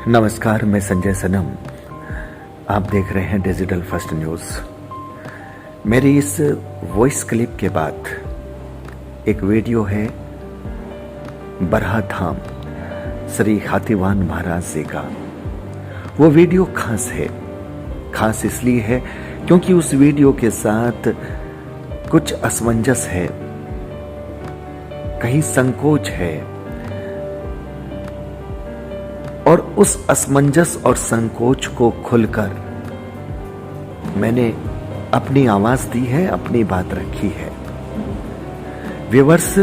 नमस्कार, मैं संजय सनम। आप देख रहे हैं डिजिटल फर्स्ट न्यूज। मेरी इस वॉइस क्लिप के बाद एक वीडियो है बरहा धाम श्री हाथीवान महाराज जी का। वो वीडियो खास है। खास इसलिए है क्योंकि उस वीडियो के साथ कुछ असमंजस है, कहीं संकोच है, और उस असमंजस और संकोच को खुलकर मैंने अपनी आवाज दी है, अपनी बात रखी है। व्यूअर्स,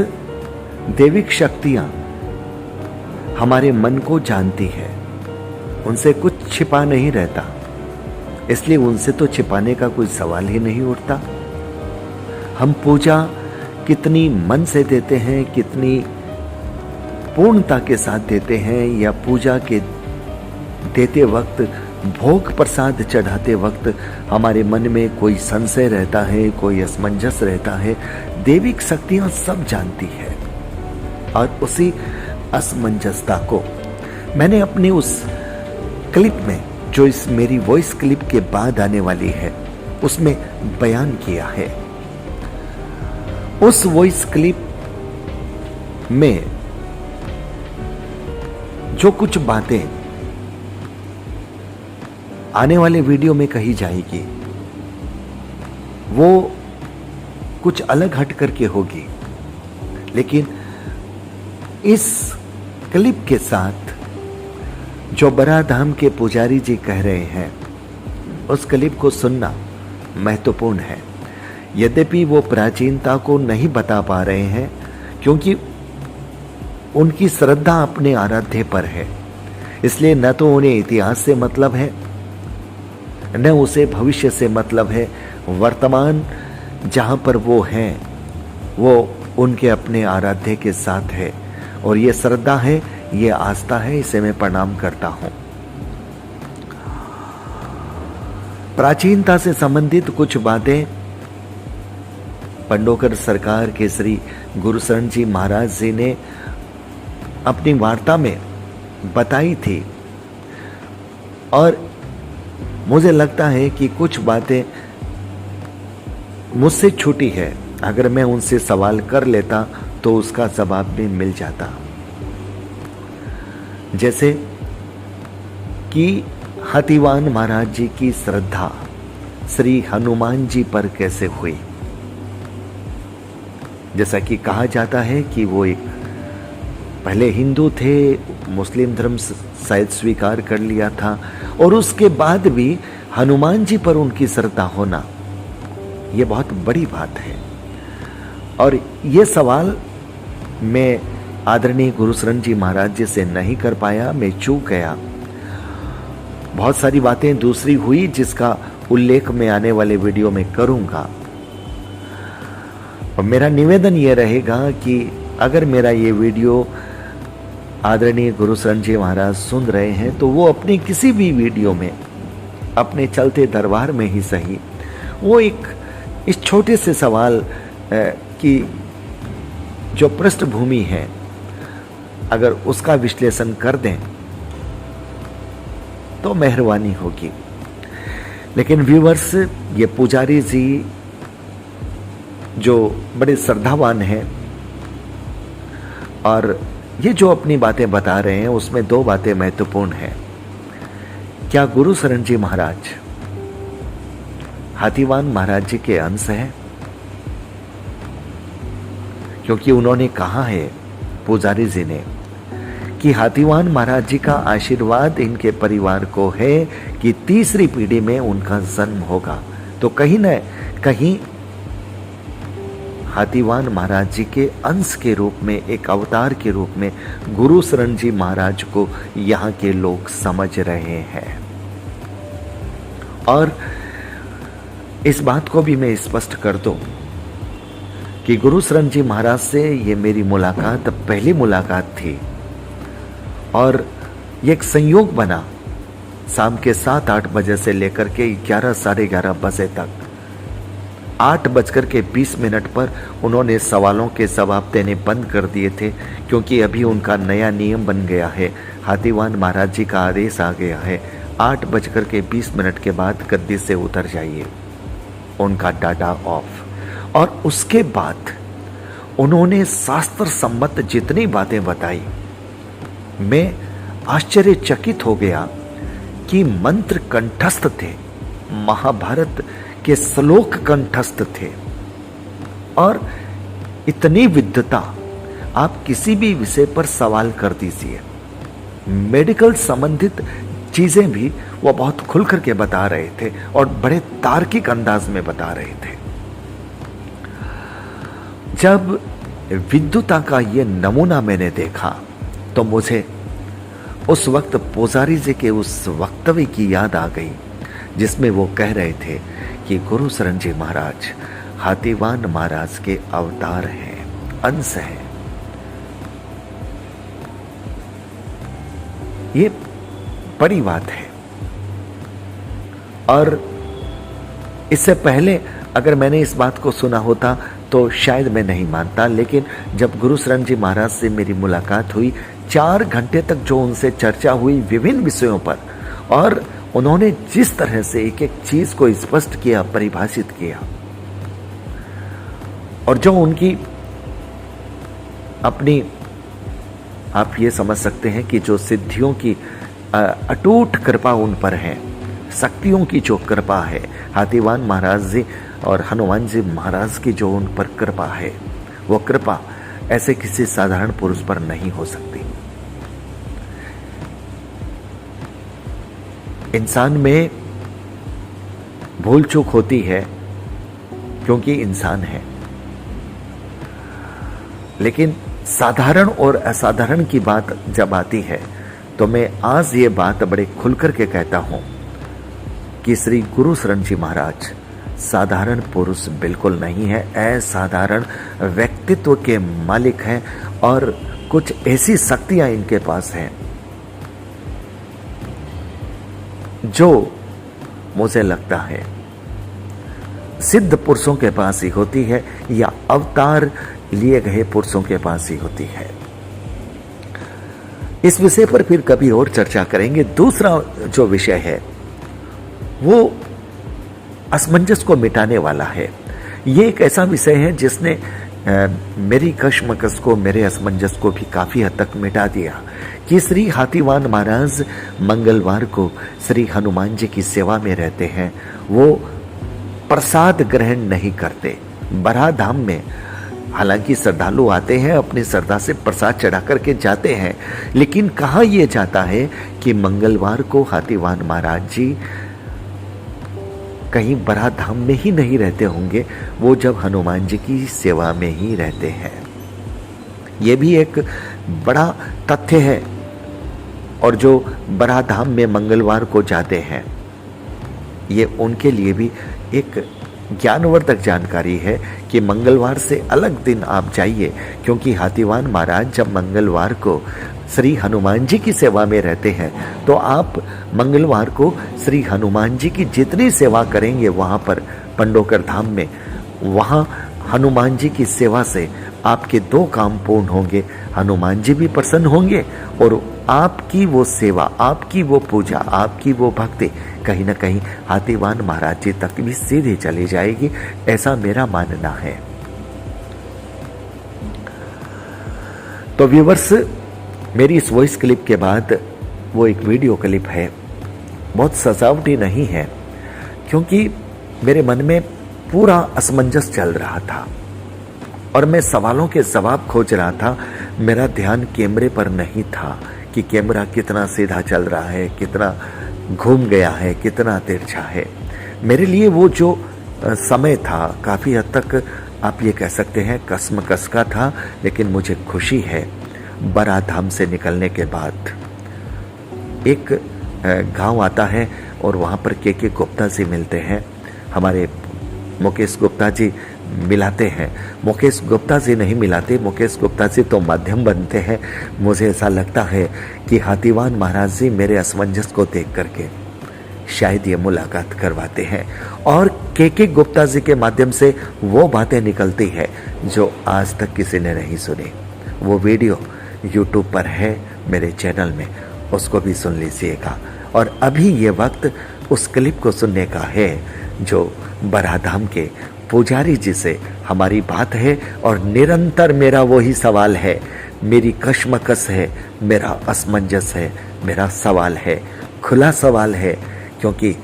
दैविक शक्तियां हमारे मन को जानती है, उनसे कुछ छिपा नहीं रहता, इसलिए उनसे तो छिपाने का कोई सवाल ही नहीं उठता। हम पूजा कितनी मन से देते हैं, कितनी पूर्णता के साथ देते हैं, या पूजा के देते वक्त, भोग प्रसाद चढ़ाते वक्त हमारे मन में कोई संशय रहता है, कोई असमंजस रहता है, दैविक शक्तियां सब जानती है। और उसी असमंजसता को मैंने अपनी उस क्लिप में, जो इस मेरी वॉइस क्लिप के बाद आने वाली है, उसमें बयान किया है। उस वॉइस क्लिप में जो कुछ बातें आने वाले वीडियो में कही जाएगी वो कुछ अलग हट करके होगी, लेकिन इस क्लिप के साथ जो बरहा धाम के पुजारी जी कह रहे हैं, उस क्लिप को सुनना महत्वपूर्ण है। यद्यपि वो प्राचीनता को नहीं बता पा रहे हैं, क्योंकि उनकी श्रद्धा अपने आराध्य पर है, इसलिए न तो उन्हें इतिहास से मतलब है, न उसे भविष्य से मतलब है। वर्तमान जहां पर वो हैं, वो उनके अपने आराध्य के साथ है, और ये श्रद्धा है, ये आस्था है, इसे मैं प्रणाम करता हूं। प्राचीनता से संबंधित कुछ बातें पंडोकर सरकार के श्री गुरुशरण जी महाराज जी ने अपनी वार्ता में बताई थी, और मुझे लगता है कि कुछ बातें मुझसे छूटी है। अगर मैं उनसे सवाल कर लेता तो उसका जवाब भी मिल जाता। जैसे कि हाथीवान महाराज जी की श्रद्धा श्री हनुमान जी पर कैसे हुई। जैसा कि कहा जाता है कि वो एक पहले हिंदू थे, मुस्लिम धर्म शायद स्वीकार कर लिया था, और उसके बाद भी हनुमान जी पर उनकी श्रद्धा होना, ये बहुत बड़ी बात है। और ये सवाल मैं आदरणीय गुरुशरण जी महाराज जी से नहीं कर पाया, मैं चूक गया। बहुत सारी बातें दूसरी हुई जिसका उल्लेख मैं आने वाले वीडियो में करूंगा। और मेरा निवेदन यह रहेगा कि अगर मेरा ये वीडियो आदरणीय गुरुशरण जी महाराज सुन रहे हैं, तो वो अपनी किसी भी वीडियो में, अपने चलते दरबार में ही सही, वो एक इस छोटे से सवाल की जो पृष्ठभूमि है, अगर उसका विश्लेषण कर दें तो मेहरबानी होगी। लेकिन व्यूअर्स, ये पुजारी जी जो बड़े श्रद्धावान हैं, और ये जो अपनी बातें बता रहे हैं, उसमें दो बातें महत्वपूर्ण हैं। क्या गुरुशरण जी महाराज हाथीवान महाराज जी के अंश हैं? क्योंकि उन्होंने कहा है, पुजारी जी ने, कि हाथीवान महाराज जी का आशीर्वाद इनके परिवार को है कि तीसरी पीढ़ी में उनका जन्म होगा। तो कहीं न कहीं हाथीवान महाराज जी के अंश के रूप में, एक अवतार के रूप में गुरुशरण जी महाराज को यहाँ के लोग समझ रहे हैं। और इस बात को भी मैं स्पष्ट कर दूं कि गुरुशरण जी महाराज से ये मेरी मुलाकात पहली मुलाकात थी, और ये एक संयोग बना। शाम के 7-8 बजे से लेकर के 11 साढ़े 11 बजे तक 8:20 पर उन्होंने सवालों के जवाब देने बंद कर दिए थे, क्योंकि अभी उनका नया नियम बन गया है। हाथीवान महाराज जी का आदेश आ गया है, 8:20 के बाद गद्दी से उतर जाइए। उनका डाटा ऑफ। और उसके बाद उन्होंने शास्त्र सम्मत जितनी बातें बताई, मैं आश्चर्यचकित हो गया कि मंत्र कंठस्थ थे, महाभारत के श्लोक कंठस्थ थे, और इतनी विद्वता। आप किसी भी विषय पर सवाल कर दीजिए, मेडिकल संबंधित चीजें भी वो बहुत खुल करके बता रहे थे और बड़े तार्किक अंदाज में बता रहे थे। जब विद्वता का ये नमूना मैंने देखा तो मुझे उस वक्त पुजारी जी के उस वक्तव्य की याद आ गई, जिसमें वो कह रहे थे कि गुरु शरण जी महाराज हाथीवान महाराज के अवतार हैं, अंश हैं। ये बड़ी बात है। और इससे पहले अगर मैंने इस बात को सुना होता तो शायद मैं नहीं मानता, लेकिन जब गुरु शरण जी महाराज से मेरी मुलाकात हुई, 4 घंटे तक जो उनसे चर्चा हुई विभिन्न विषयों पर, और उन्होंने जिस तरह से एक एक चीज को स्पष्ट किया, परिभाषित किया, और जो उनकी अपनी, आप ये समझ सकते हैं कि जो सिद्धियों की अटूट कृपा उन पर है, शक्तियों की जो कृपा है, हाथीवान महाराज जी और हनुमान जी महाराज की जो उन पर कृपा है, वो कृपा ऐसे किसी साधारण पुरुष पर नहीं हो सकती। इंसान में भूल चूक होती है क्योंकि इंसान है, लेकिन साधारण और असाधारण की बात जब आती है तो मैं आज ये बात बड़े खुलकर के कहता हूं कि श्री गुरु शरण जी महाराज साधारण पुरुष बिल्कुल नहीं है, असाधारण व्यक्तित्व के मालिक हैं, और कुछ ऐसी शक्तियां इनके पास हैं जो मुझे लगता है सिद्ध पुरुषों के पास ही होती है, या अवतार लिए गए पुरुषों के पास ही होती है। इस विषय पर फिर कभी और चर्चा करेंगे। दूसरा जो विषय है वो असमंजस को मिटाने वाला है। ये एक ऐसा विषय है जिसने मेरी कश्मकश को, मेरे असमंजस को भी काफी हद तक मिटा दिया कि श्री हाथीवान महाराज मंगलवार को श्री हनुमान जी की सेवा में रहते हैं। वो प्रसाद ग्रहण नहीं करते। बराह धाम में हालांकि श्रद्धालु आते हैं, अपनी श्रद्धा से प्रसाद चढ़ा करके जाते हैं, लेकिन कहा यह जाता है कि मंगलवार को हाथीवान महाराज जी कहीं बराह धाम में ही नहीं रहते होंगे, वो जब हनुमान जी की सेवा में ही रहते हैं। ये भी एक बड़ा तथ्य है। और जो बराह धाम में मंगलवार को जाते हैं, ये उनके लिए भी एक ज्ञानवर्धक जानकारी है कि मंगलवार से अलग दिन आप जाइए, क्योंकि हाथीवान महाराज जब मंगलवार को श्री हनुमान जी की सेवा में रहते हैं तो आप मंगलवार को श्री हनुमान जी की जितनी सेवा करेंगे वहां पर पंडोकर धाम में, वहां हनुमान जी की सेवा से आपके 2 काम पूर्ण होंगे। हनुमान जी भी प्रसन्न होंगे और आपकी वो सेवा, आपकी वो पूजा, आपकी वो भक्ति कहीं ना कहीं हाथीवान महाराज जी तक भी सीधे चली जाएगी, ऐसा मेरा मानना है। तो व्यूअर्स, मेरी इस वॉइस क्लिप के बाद वो एक वीडियो क्लिप है, बहुत सजावटी नहीं है, क्योंकि मेरे मन में पूरा असमंजस चल रहा था और मैं सवालों के जवाब खोज रहा था। मेरा ध्यान कैमरे पर नहीं था कि कैमरा कितना सीधा चल रहा है, कितना घूम गया है, कितना तिरछा है। मेरे लिए वो जो समय था काफी हद तक आप ये कह सकते हैं कसमकस का था, लेकिन मुझे खुशी है बराह धाम से निकलने के बाद एक गांव आता है और वहां पर के गुप्ता जी मिलते हैं। हमारे मुकेश गुप्ता जी मिलाते हैं। मुकेश गुप्ता जी नहीं मिलाते, मुकेश गुप्ता जी तो माध्यम बनते हैं। मुझे ऐसा लगता है कि हाथीवान महाराज जी मेरे असमंजस को देख करके शायद ये मुलाकात करवाते हैं और के गुप्ता जी के माध्यम से वो बातें निकलती है जो आज तक किसी ने नहीं सुनी। वो वीडियो YouTube पर है मेरे चैनल में, उसको भी सुन लीजिएगा। और अभी ये वक्त उस क्लिप को सुनने का है जो बराधाम के पुजारी जी से हमारी बात है और निरंतर मेरा वही सवाल है, मेरी कश्मकश है, मेरा असमंजस है, मेरा सवाल है, खुला सवाल है, क्योंकि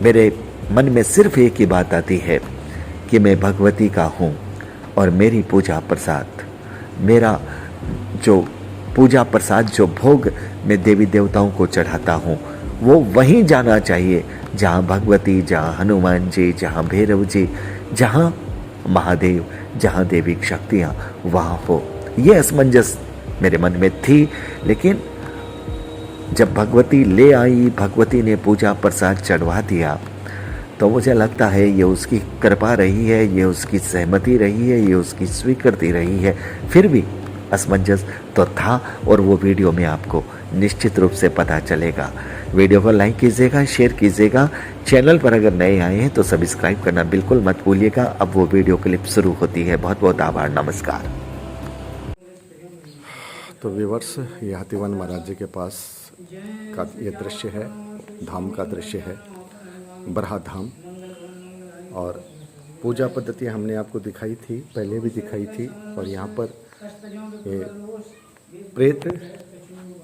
मेरे मन में सिर्फ एक ही बात आती है कि मैं भगवती का हूं और मेरी पूजा प्रसाद, मेरा जो पूजा प्रसाद जो भोग मैं देवी देवताओं को चढ़ाता हूं वो वहीं जाना चाहिए जहां भगवती, जहां हनुमान जी, जहां भैरव जी, जहां महादेव, जहां देवी शक्तियां वहां हो। ये असमंजस मेरे मन में थी, लेकिन जब भगवती ले आई, भगवती ने पूजा प्रसाद चढ़वा दिया, तो मुझे लगता है ये उसकी कृपा रही है, ये उसकी सहमति रही है, ये उसकी स्वीकृति रही है। फिर भी असमंजस तो था और वो वीडियो में आपको निश्चित रूप से पता चलेगा। वीडियो को लाइक कीजिएगा, शेयर कीजिएगा। चैनल पर अगर नए आए हैं तो सब्सक्राइब करना बिल्कुल मत भूलिएगा। अब वो वीडियो क्लिप शुरू होती है। बहुत बहुत आभार, नमस्कार। तो व्यूअर्स, ये हाथीवान महाराज जी के पास का ये दृश्य है, धाम का दृश्य है, बरहा धाम। और पूजा पद्धति हमने आपको दिखाई थी, पहले भी दिखाई थी। और यहाँ पर ये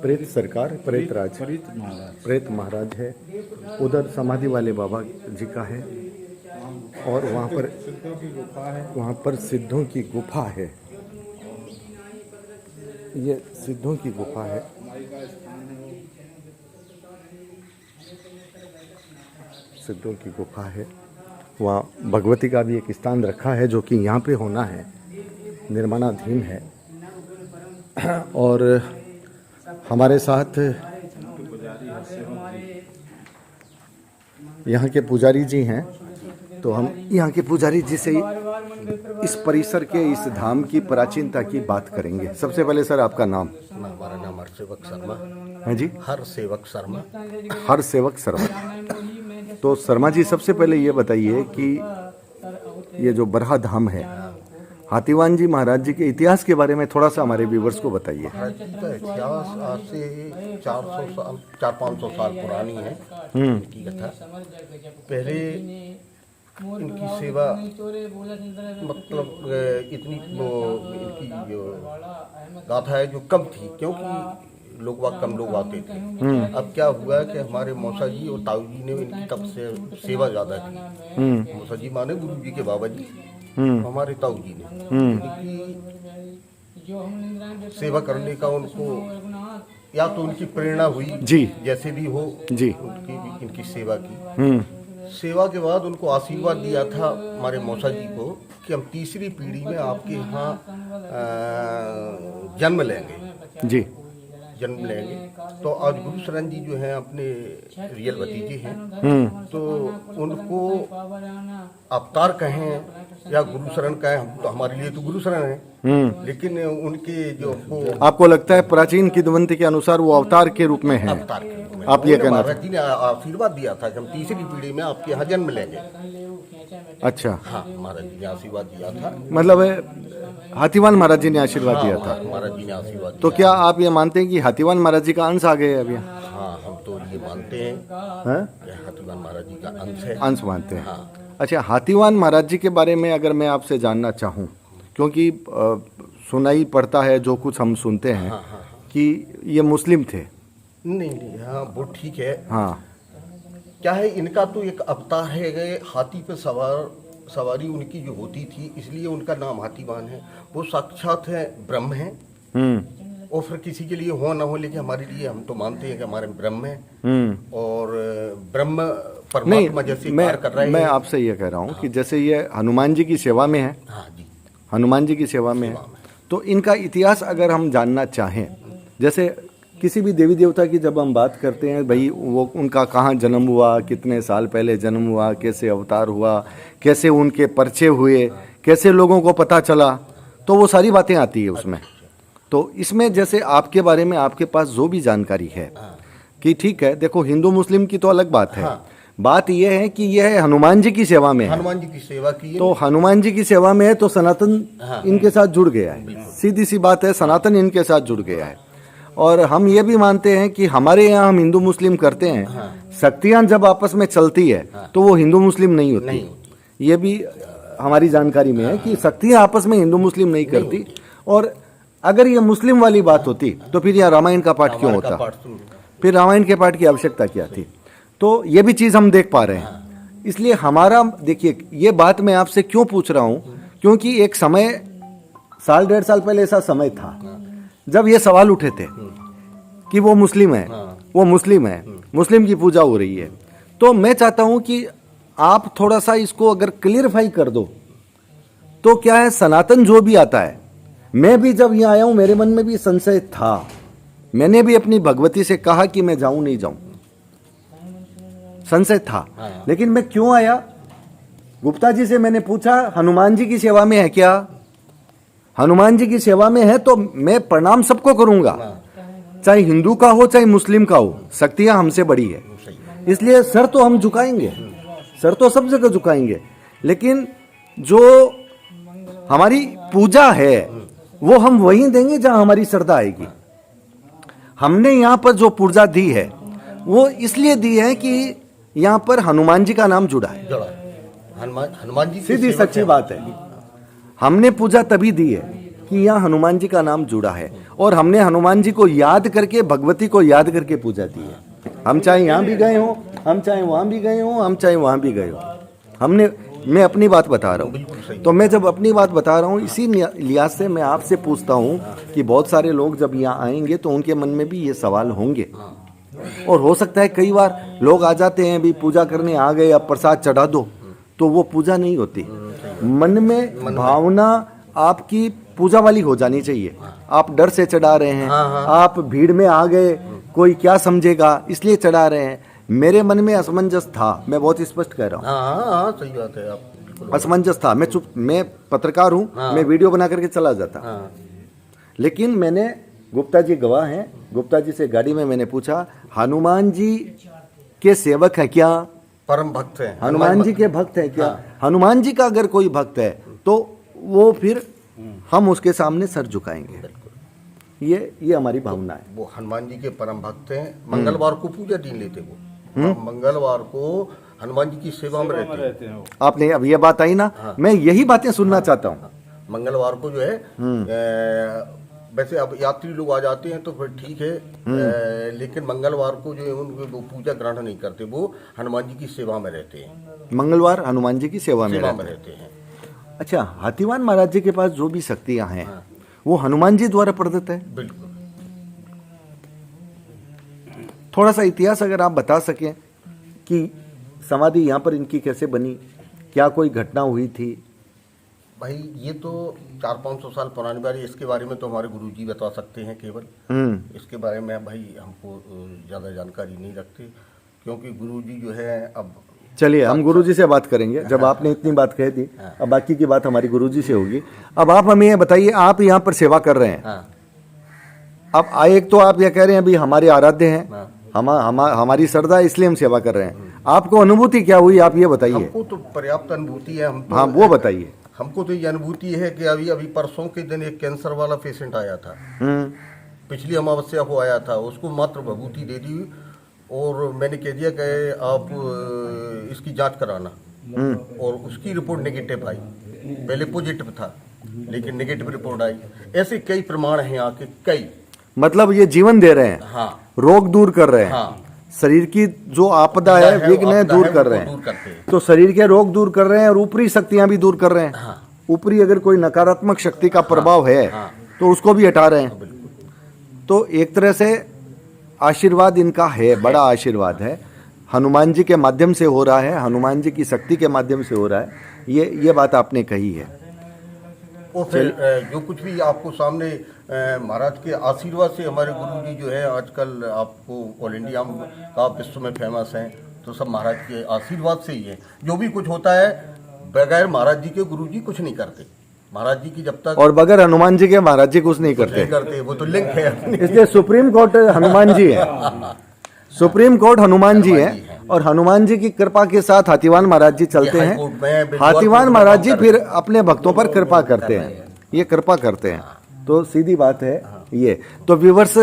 प्रेत सरकार, प्रेत महाराज है। उधर समाधि वाले बाबा जी का है और वहाँ पर सिद्धों की गुफा है। ये सिद्धों की गुफा है। सिद्धों की गुफा है। वहाँ भगवती का भी एक स्थान रखा है जो कि यहाँ पे होना है, निर्माणाधीन है। और हमारे साथ यहाँ के पुजारी जी हैं, तो हम यहाँ के पुजारी जी से इस परिसर के, इस धाम की प्राचीनता की बात करेंगे। सबसे पहले सर आपका नाम? हमारा नाम हरसेवक शर्मा है जी। हरसेवक शर्मा। हरसेवक शर्मा। तो शर्मा जी, सबसे पहले ये बताइए कि ये जो बरहा धाम है, हाथीवान जी महाराज जी के इतिहास के बारे में थोड़ा सा हमारे व्यूवर्स को बताइए। इतिहास आज से 400-500 साल पुरानी है इनकी कथा। पहले इनकी सेवा मतलब इतनी इनकी जो गाथा है जो कम थी, क्योंकि कम लोग आते थे। अब क्या हुआ कि हमारे मौसा जी और ताऊ जी ने इनकी तब से सेवा ज्यादा की। मौसा जी माने गुरु जी के बाबा जी, हमारे ताऊ जी ने इनकी सेवा करने का उनको या तो उनकी प्रेरणा हुई जी, जैसे भी हो जी, उनकी भी इनकी सेवा की। सेवा के बाद उनको आशीर्वाद दिया था हमारे मौसा जी को कि हम तीसरी पीढ़ी में आपके यहाँ जन्म लेंगे। तो आज गुरु शरण जी जो हैं अपने रियल भतीजे हैं, तो उनको अवतार कहें या गुरु शरण कहें, तो हमारे लिए तो गुरु शरण है, लेकिन उनके जो आपको लगता है प्राचीन किंवदंती के अनुसार वो अवतार के रूप में है? अवतार के रूप में आप ये कहना महाराज जी ने आशीर्वाद दिया था कि हम तीसरी पीढ़ी में आपके यहाँ जन्म लेंगे। अच्छा, हाँ, महाराज जी ने आशीर्वाद दिया था। मतलब हाथीवान महाराज जी ने आशीर्वाद दिया था। महाराज जी ने आशीर्वाद तो क्या आप ये मानते हैं कि हाथीवान महाराज जी का अंश आ गए अभी? हाँ, हम तो ये मानते हैं कि हाथीवान महाराज जी का अंश है। अंश मानते हैं। हाँ। अच्छा, हाथीवान महाराज जी के बारे में अगर मैं आपसे जानना चाहूँ, क्योंकि सुनाई पड़ता है जो कुछ हम सुनते हैं कि ये मुस्लिम थे। नहीं, हाँ वो ठीक है। हाँ, क्या है, इनका तो एक अवतार है, गए हाथी पे सवारी उनकी जो होती थी, इसलिए उनका नाम हाथीवान है। वो साक्षात है, ब्रह्म है। और फिर किसी के लिए हो ना हो, लेकिन हमारे लिए हम तो मानते हैं कि हमारे ब्रह्म है और ब्रह्म परमात्मा जैसे कार्य कर रहे हैं। मैं आपसे ये कह रहा हूँ कि जैसे ये हनुमान जी की सेवा में है। हाँ जी, हनुमान जी की सेवा में है, तो इनका इतिहास अगर हम जानना चाहें, जैसे किसी भी देवी देवता की जब हम बात करते हैं, भाई वो उनका कहाँ जन्म हुआ, कितने साल पहले जन्म हुआ, कैसे अवतार हुआ, कैसे उनके परिचय हुए, कैसे लोगों को पता चला, तो वो सारी बातें आती है उसमें। तो इसमें जैसे आपके बारे में आपके पास जो भी जानकारी है, कि ठीक है, देखो हिंदू मुस्लिम की तो अलग बात है, हाँ। बात यह है कि यह हनुमान जी की सेवा में है, हनुमान जी की सेवा की है। तो हनुमान जी की सेवा में है तो सनातन हाँ। इनके साथ जुड़ गया है, सीधी सी बात है, सनातन इनके साथ जुड़ गया है। और हम ये भी मानते हैं कि हमारे यहाँ हम हिंदू मुस्लिम करते हैं, शक्तियां जब आपस में चलती है तो वो हिंदू मुस्लिम नहीं होती, ये भी हमारी जानकारी में है कि शक्तियां आपस में हिंदू मुस्लिम नहीं करती। और अगर ये मुस्लिम वाली बात होती तो फिर यहाँ रामायण का पाठ क्यों होता, फिर रामायण के पाठ की आवश्यकता क्या थी। तो ये भी चीज़ हम देख पा रहे हैं। इसलिए हमारा देखिए, ये बात मैं आपसे क्यों पूछ रहा हूँ, क्योंकि एक समय 1.5 साल पहले ऐसा समय था जब ये सवाल उठे थे कि वो मुस्लिम है, वो मुस्लिम है, मुस्लिम की पूजा हो रही है। तो मैं चाहता हूँ कि आप थोड़ा सा इसको अगर क्लियरफाई कर दो तो क्या है, सनातन जो भी आता है, मैं भी जब यहाँ आया हूँ मेरे मन में भी संशय था, मैंने भी अपनी भगवती से कहा कि मैं जाऊं नहीं जाऊं, संशय था। लेकिन मैं क्यों आया, गुप्ता जी से मैंने पूछा हनुमान जी की सेवा में है क्या, हनुमान जी की सेवा में है तो मैं प्रणाम सबको करूंगा, चाहे हिंदू का हो चाहे मुस्लिम का हो, शक्तियां हमसे बड़ी है, इसलिए सर तो हम झुकाएंगे, सर तो सब जगह झुकाएंगे। लेकिन जो हमारी पूजा है वो हम वहीं देंगे जहां हमारी श्रद्धा आएगी। हमने यहाँ पर जो पूजा दी है वो इसलिए दी है कि यहाँ पर हनुमान जी का नाम जुड़ा है, हनुमान जी की सीधी सेवा सच्ची बात है। हमने पूजा तभी दी है कि यहाँ हनुमान जी का नाम जुड़ा है, और हमने हनुमान जी को याद करके, भगवती को याद करके पूजा दी है। हम चाहे यहाँ भी गए हों, हम चाहे वहाँ भी गए हों, हम चाहे वहाँ भी गए हों, हमने, मैं अपनी बात बता रहा हूँ। तो मैं जब अपनी बात बता रहा हूँ इसी लिहाज से मैं आपसे पूछता हूँ कि बहुत सारे लोग जब यहाँ आएंगे तो उनके मन में भी ये सवाल होंगे, और हो सकता है कई बार लोग आ जाते हैं, भी पूजा करने आ गए, अब प्रसाद चढ़ा दो, तो वो पूजा नहीं होती। मन में भावना आपकी पूजा वाली हो जानी चाहिए। आप डर से चढ़ा रहे हैं, आप भीड़ में आ गए, कोई क्या समझेगा इसलिए चढ़ा रहे हैं, मेरे मन में असमंजस था, मैं बहुत स्पष्ट कह रहा हूँ। हाँ, सही बात है, आप असमंजस था। मैं पत्रकार हूँ, मैं वीडियो बना करके चला जाता, लेकिन मैंने, गुप्ता जी गवाह हैं, गुप्ता जी से गाड़ी में मैंने पूछा हनुमान जी के सेवक है क्या, परम भक्त हैं, हनुमान जी के भक्त है क्या, हनुमान जी का अगर कोई भक्त है तो वो फिर हम उसके सामने सर झुकाएंगे। ये हमारी भावना है। वो हनुमान जी के परम भक्त हैं। मंगलवार को पूजा दिन लेते वो, मंगलवार को हनुमान जी की सेवा में रहते हैं। आपने अब ये बात आई ना, मैं यही बातें सुनना चाहता हूँ। मंगलवार को जो है, वैसे अब यात्री लोग आ जाते हैं तो फिर ठीक है, लेकिन मंगलवार को जो है वो पूजा ग्रहण नहीं करते, वो हनुमान जी की सेवा में रहते हैं। मंगलवार हनुमान जी की सेवा में रहते हैं। अच्छा, हाथीवान महाराज जी के पास जो भी शक्तियां हैं वो हनुमान जी द्वारा प्रदत्त है। बिल्कुल। थोड़ा सा इतिहास अगर आप बता सकें कि समाधि यहाँ पर इनकी कैसे बनी, क्या कोई घटना हुई थी? भाई ये तो 400-500 साल पुरानी बात है, इसके बारे में तो हमारे गुरुजी बता सकते हैं केवल। इसके बारे में भाई हमको ज़्यादा जानकारी नहीं रखते, क्योंकि गुरुजी जो है, अब चलिए हम गुरुजी से बात करेंगे। जब आपने इतनी बात कह दी, अब बाकी की बात हमारी गुरुजी से होगी। अब आप हमें ये बताइए, आप यहाँ पर सेवा कर रहे हैं, अब एक तो आप ये कह रहे हैं अभी हमारे आराध्य हैं, हमारी श्रद्धा, इसलिए हम सेवा कर रहे हैं। आपको अनुभूति क्या हुई, आप ये बताइए। हमको तो पर्याप्त अनुभूति है। हम तो, हाँ वो बताइए। हमको तो ये अनुभूति है कि अभी परसों के दिन एक कैंसर वाला पेशेंट आया था, पिछली अमावस्या को आया था, उसको मात्र भभूति दे दी और मैंने कह दिया कि आप इसकी जांच कराना, और उसकी रिपोर्ट नेगेटिव आई। पहले पॉजिटिव था लेकिन नेगेटिव रिपोर्ट आई। ऐसे कई प्रमाण हैं यहाँ के, कई, मतलब ये जीवन दे रहे हैं, हाँ, रोग दूर कर रहे हैं, शरीर की जो आपदा है, विघ्न है, दूर कर रहे हैं। तो शरीर के रोग दूर कर रहे हैं और ऊपरी शक्तियां भी दूर कर रहे हैं। ऊपरी अगर कोई नकारात्मक शक्ति का प्रभाव है तो उसको भी हटा रहे हैं। तो एक तरह से आशीर्वाद इनका है, बड़ा आशीर्वाद है, हनुमान जी के माध्यम से हो रहा है, हनुमान जी की शक्ति के माध्यम से हो रहा है। ये बात आपने कही है। और फिर जो कुछ भी आपको सामने महाराज के आशीर्वाद से, हमारे गुरु जी जो है आजकल आपको ऑल इंडिया का विश्व में फेमस हैं, तो सब महाराज के आशीर्वाद से ही है। जो भी कुछ होता है बगैर महाराज जी के गुरु जी कुछ नहीं करते। महाराज जी की जब तक, और बगैर हनुमान जी के महाराज जी कुछ नहीं करते, वो तो लिंक है। इसलिए सुप्रीम कोर्ट हनुमान जी है। सुप्रीम कोर्ट हनुमान जी हनुमान है जी हैं। और हनुमान जी की कृपा के साथ हाथीवान महाराज जी चलते ये हैं। हाईकोर्ट में बिल्कुल हाथीवान कोर्ट महाराज में जी काम फिर करते अपने भक्तों पर कृपा करते हैं, ये कृपा करते हैं। तो सीधी बात है ये। तो व्यूवर्स,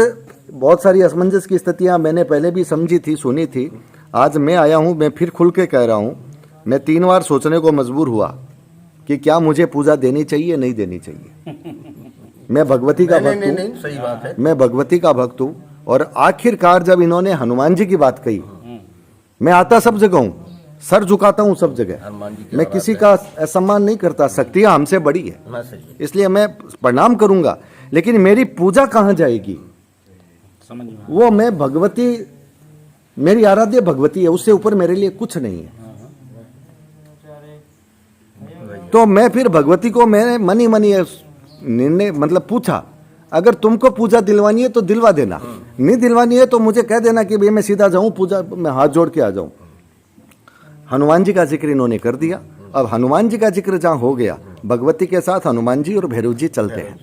बहुत सारी असमंजस की स्थितियां मैंने पहले भी समझी थी, सुनी थी। आज मैं आया हूं, मैं फिर खुल के कह रहा हूं, मैं 3 बार सोचने को मजबूर हुआ कि क्या मुझे पूजा देनी चाहिए नहीं देनी चाहिए। मैं भगवती का भक्त हूँ, नहीं, सही बात है। मैं भगवती का भक्त हूँ। और आखिरकार जब इन्होंने हनुमान जी की बात कही, मैं आता सब जगह हूँ, सर झुकाता हूँ सब जगह, हनुमान जी की मैं किसी का असम्मान नहीं करता। शक्तियां हमसे बड़ी है, ना सही है। इसलिए मैं प्रणाम करूंगा, लेकिन मेरी पूजा कहाँ जाएगी? वो मैं भगवती, मेरी आराध्य भगवती है, उससे ऊपर मेरे लिए कुछ नहीं है। तो मैं फिर भगवती को मैंने मन ही निर्णय मतलब पूछा, अगर तुमको पूजा दिलवानी है तो दिलवा देना, नहीं दिलवानी है तो मुझे कह देना कि भाई मैं सीधा जाऊं, पूजा मैं हाथ जोड़ के आ जाऊं। हनुमान जी का जिक्र इन्होंने कर दिया। अब हनुमान जी का जिक्र जहां हो गया, भगवती के साथ हनुमान जी और भैरव जी चलते हैं।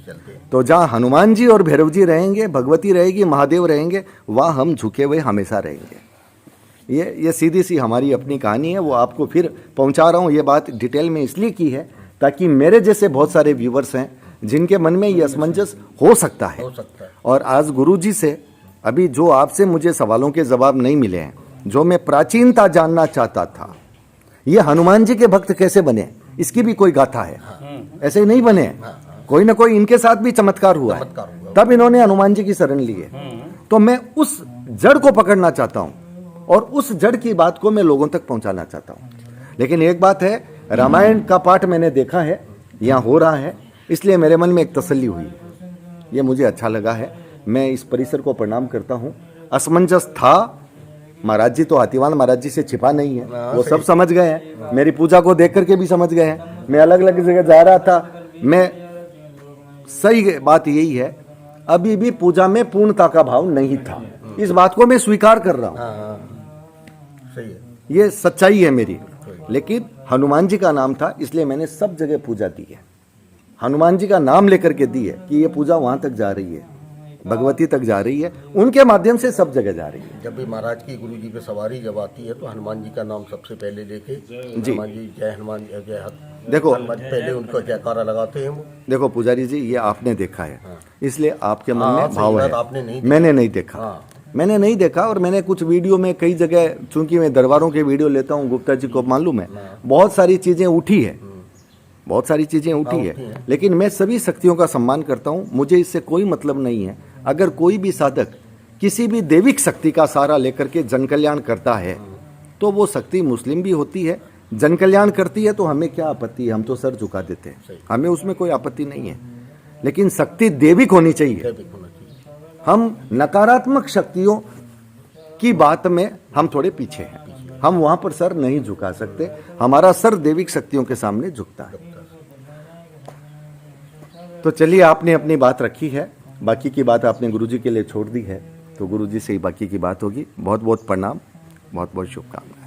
तो जहां हनुमान जी और भैरव जी रहेंगे, भगवती रहेगी, महादेव रहेंगे, वहां हम झुके हुए हमेशा रहेंगे। ये सीधी सी हमारी अपनी कहानी है, वो आपको फिर पहुंचा रहा हूं। ये बात डिटेल में इसलिए की है ताकि मेरे जैसे बहुत सारे व्यूवर्स हैं जिनके मन में ये असमंजस हो सकता है। और आज गुरुजी से अभी जो आपसे मुझे सवालों के जवाब नहीं मिले हैं, जो मैं प्राचीनता जानना चाहता था, ये हनुमान जी के भक्त कैसे बने, इसकी भी कोई गाथा है। ऐसे ही नहीं बने, कोई ना कोई इनके साथ भी चमत्कार हुआ है, तब इन्होंने हनुमान जी की शरण ली है। तो मैं उस जड़ को पकड़ना चाहता हूं और उस जड़ की बात को मैं लोगों तक पहुंचाना चाहता हूं। लेकिन एक बात है, रामायण का पाठ मैंने देखा है, यहां हो रहा है, इसलिए मेरे मन में एक तसल्ली हुई, ये मुझे अच्छा लगा है। मैं इस परिसर को प्रणाम करता हूं। असमंजस था, महाराज जी तो हाथीवान महाराज जी से छिपा नहीं है, वो सब समझ गए हैं, मेरी पूजा को देख करके भी समझ गए हैं। मैं अलग अलग जगह जा रहा था, मैं सही बात यही है, अभी भी पूजा में पूर्णता का भाव नहीं था, इस बात को मैं स्वीकार कर रहा हूं, सही है, ये सच्चाई है मेरी। लेकिन हनुमान जी का नाम था, इसलिए मैंने सब जगह पूजा दी है, हनुमान जी का नाम लेकर के दी है कि ये पूजा वहां तक जा रही है, भगवती तक जा रही है, उनके माध्यम से सब जगह जा रही है। जब भी महाराज की गुरु जी पे सवारी जब आती है तो हनुमान जी का नाम सबसे पहले लेके, हनुमान जी जय हनुमान जय हनुमान, देखो पहले उनको जयकारा लगाते हैं वो। देखो पुजारी जी, ये आपने देखा है, इसलिए आपके मन में सही भाव बात, है, आपने नहीं देखा। मैंने नहीं देखा। मैंने नहीं देखा, और मैंने कुछ वीडियो में कई जगह, चूंकि मैं दरबारों के वीडियो लेता हूँ, गुप्ता जी को मालूम है, बहुत सारी चीजें उठी है, बहुत सारी चीजें उठी है, लेकिन मैं सभी शक्तियों का सम्मान करता हूँ, मुझे इससे कोई मतलब नहीं है। अगर कोई भी साधक किसी भी दैविक शक्ति का सहारा लेकर के जन कल्याण करता है, तो वो शक्ति मुस्लिम भी होती है, जन कल्याण करती है, तो हमें क्या आपत्ति है, हम तो सर झुका देते हैं, हमें उसमें कोई आपत्ति नहीं है। लेकिन शक्ति दैविक होनी चाहिए। हम नकारात्मक शक्तियों की बात में हम थोड़े पीछे हैं, हम वहां पर सर नहीं झुका सकते, हमारा सर दैविक शक्तियों के सामने झुकता है। तो चलिए, आपने अपनी बात रखी है, बाकी की बात आपने गुरुजी के लिए छोड़ दी है, तो गुरुजी से ही बाकी की बात होगी। बहुत बहुत प्रणाम, बहुत बहुत शुभकामनाएं।